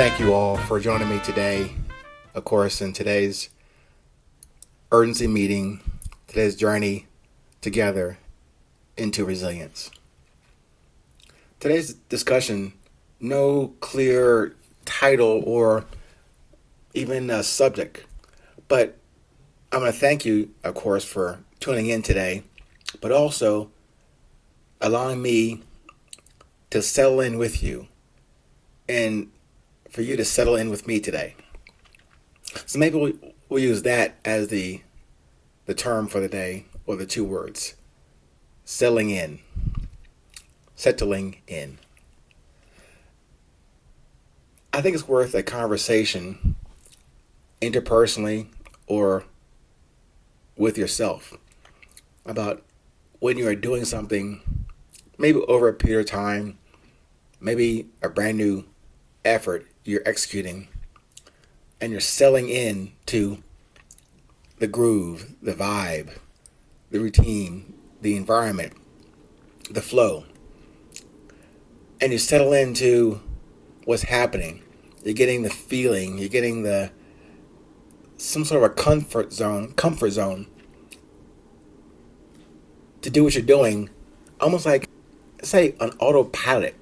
thank you all for joining me today, of course, in today's urgency meeting, today's journey together into resilience. Today's discussion, no clear title or even a subject, but I'm going to thank you, of course, for tuning in today, but also allowing me to settle in with you and for you to settle in with me today. So maybe we'll use that as the term for the day, or the two words: settling in. Settling in. I think it's worth a conversation, interpersonally or with yourself, about when you are doing something, maybe over a period of time, maybe a brand new effort you're executing, and you're settling in to the groove, the vibe, the routine, the environment, the flow. And you settle into what's happening. You're getting the feeling, you're getting some sort of a comfort zone to do what you're doing, almost like, say, an autopilot.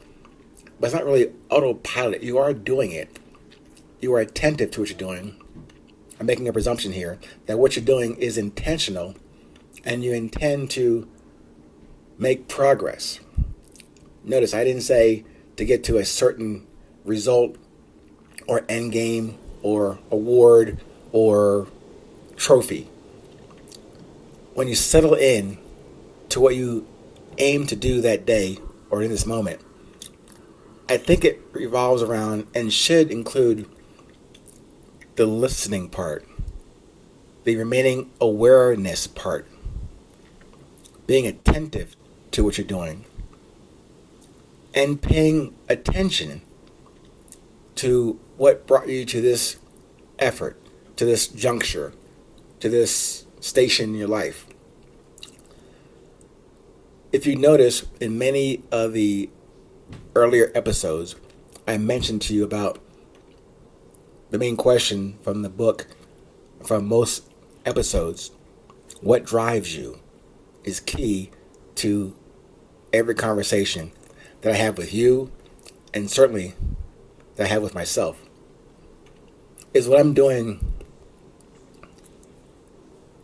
But it's not really autopilot. You are doing it. You are attentive to what you're doing. I'm making a presumption here that what you're doing is intentional and you intend to make progress. Notice I didn't say to get to a certain result or end game or award or trophy. When you settle in to what you aim to do that day or in this moment, I think it revolves around and should include the listening part, the remaining awareness part, being attentive to what you're doing, and paying attention to what brought you to this effort, to this juncture, to this station in your life. If you notice, in many of the earlier episodes, I mentioned to you about the main question from the book, from most episodes: what drives you is key to every conversation that I have with you, and certainly that I have with myself. Is what I'm doing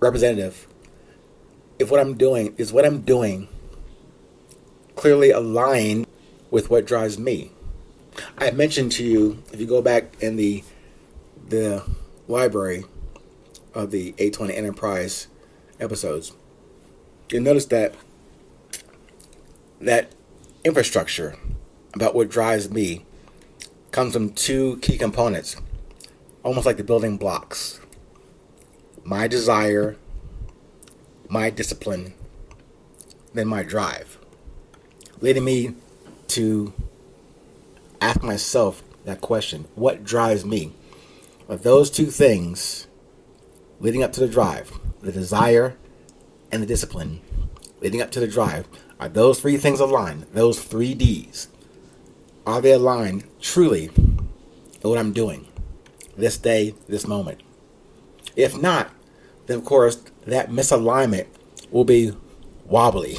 representative? If what I'm doing clearly aligned with what drives me? I mentioned to you, if you go back in the library of the 820 Enterprise episodes, you'll notice that infrastructure about what drives me comes from two key components, almost like the building blocks: my desire, my discipline, then my drive, leading me to ask myself that question: what drives me? Of those two things leading up to the drive, the desire and the discipline leading up to the drive, are those three things aligned? Those three D's, are they aligned truly in what I'm doing this day, this moment? If not, then of course that misalignment will be wobbly.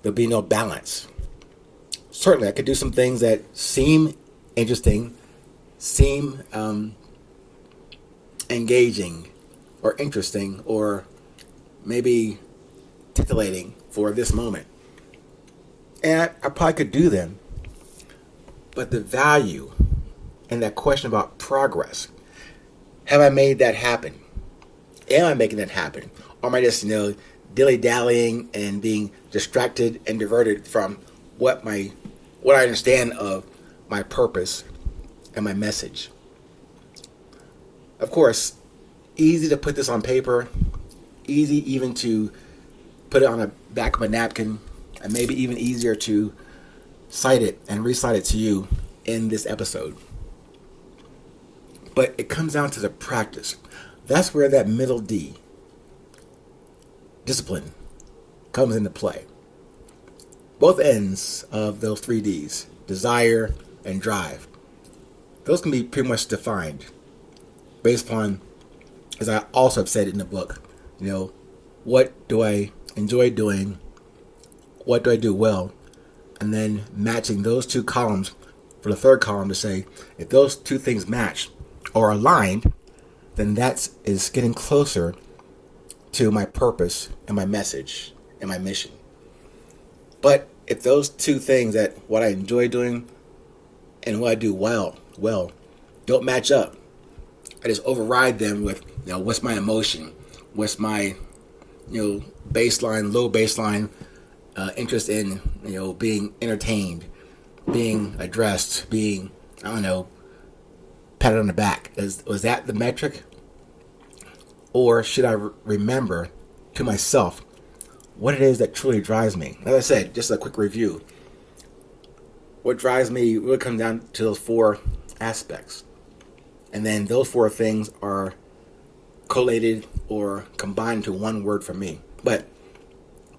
There'll be no balance. Certainly I could do some things that seem interesting, seem engaging or interesting, or maybe titillating for this moment. And I probably could do them. But the value in that question about progress: have I made that happen? Am I making that happen? Or am I just, dilly-dallying and being distracted and diverted from what I understand of my purpose and my message? Of course, easy to put this on paper, easy even to put it on the back of a napkin, and maybe even easier to cite it and recite it to you in this episode. But it comes down to the practice. That's where that middle D, discipline, comes into play. Both ends of those three D's, desire and drive. those can be pretty much defined based upon, as I also have said in the book, what do I enjoy doing? What do I do well? And then matching those two columns for the third column to say, if those two things match or aligned, then that is getting closer to my purpose and my message and my mission. But if those two things, that what I enjoy doing and what I do well, don't match up, I just override them with, what's my emotion, what's my, low baseline interest in, being entertained, being addressed, being, patted on the back. Was that the metric? Or should I remember to myself what it is that truly drives me? As I said, just a quick review. What drives me really comes down to those four aspects. And then those four things are collated or combined into one word for me. But,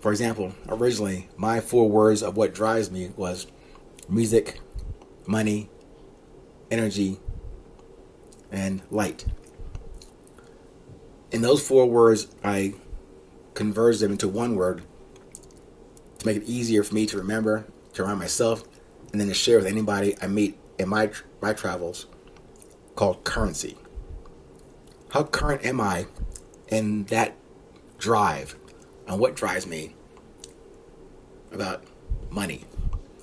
for example, originally, my 4 words of what drives me was music, money, energy, and light. In those 4 words, I converge them into one word to make it easier for me to remember, to remind myself, and then to share with anybody I meet in my travels, called currency. How current am I in that drive on what drives me about money?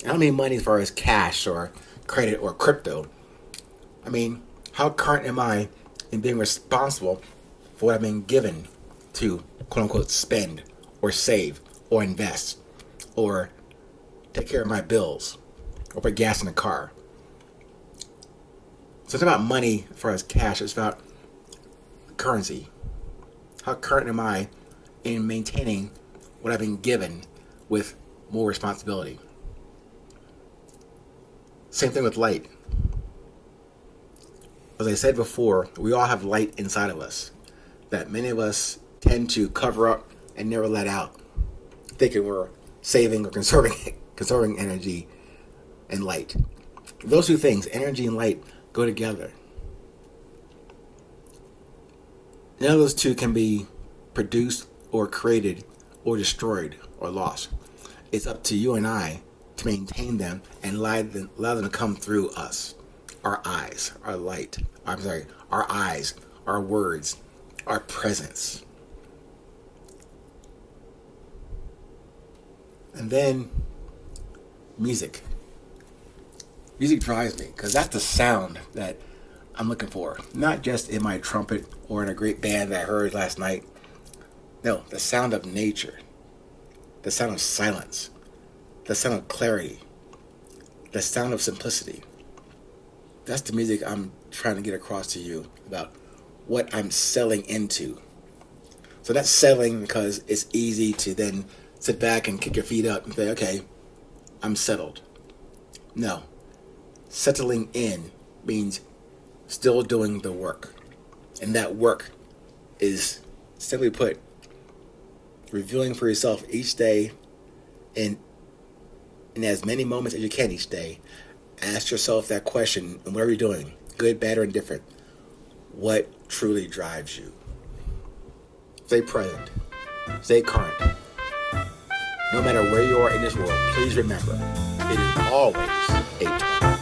I don't mean money as far as cash or credit or crypto. I mean, how current am I in being responsible for what I've been given to, quote unquote, spend or save or invest or take care of my bills or put gas in the car? So it's not about money as far as cash, it's about currency. How current am I in maintaining what I've been given with more responsibility? Same thing with light. As I said before, we all have light inside of us that many of us tend to cover up and never let out, thinking we're saving or conserving energy and light. Those two things, energy and light, go together. None of those two can be produced or created or destroyed or lost. It's up to you and I to maintain them and allow them to come through us. Our eyes, our light, our eyes, our words, our presence. And then music. Music drives me because that's the sound that I'm looking for. Not just in my trumpet or in a great band that I heard last night. No, the sound of nature. The sound of silence. The sound of clarity. The sound of simplicity. That's the music I'm trying to get across to you about what I'm selling into. So that's selling because it's easy to then sit back and kick your feet up and say, okay, I'm settled. No. Settling in means still doing the work. And that work is, simply put, reviewing for yourself each day in as many moments as you can each day. Ask yourself that question, and whatever you're doing, good, bad, or indifferent, what truly drives you? Stay present. Stay current. No matter where you are in this world, please remember, it is always a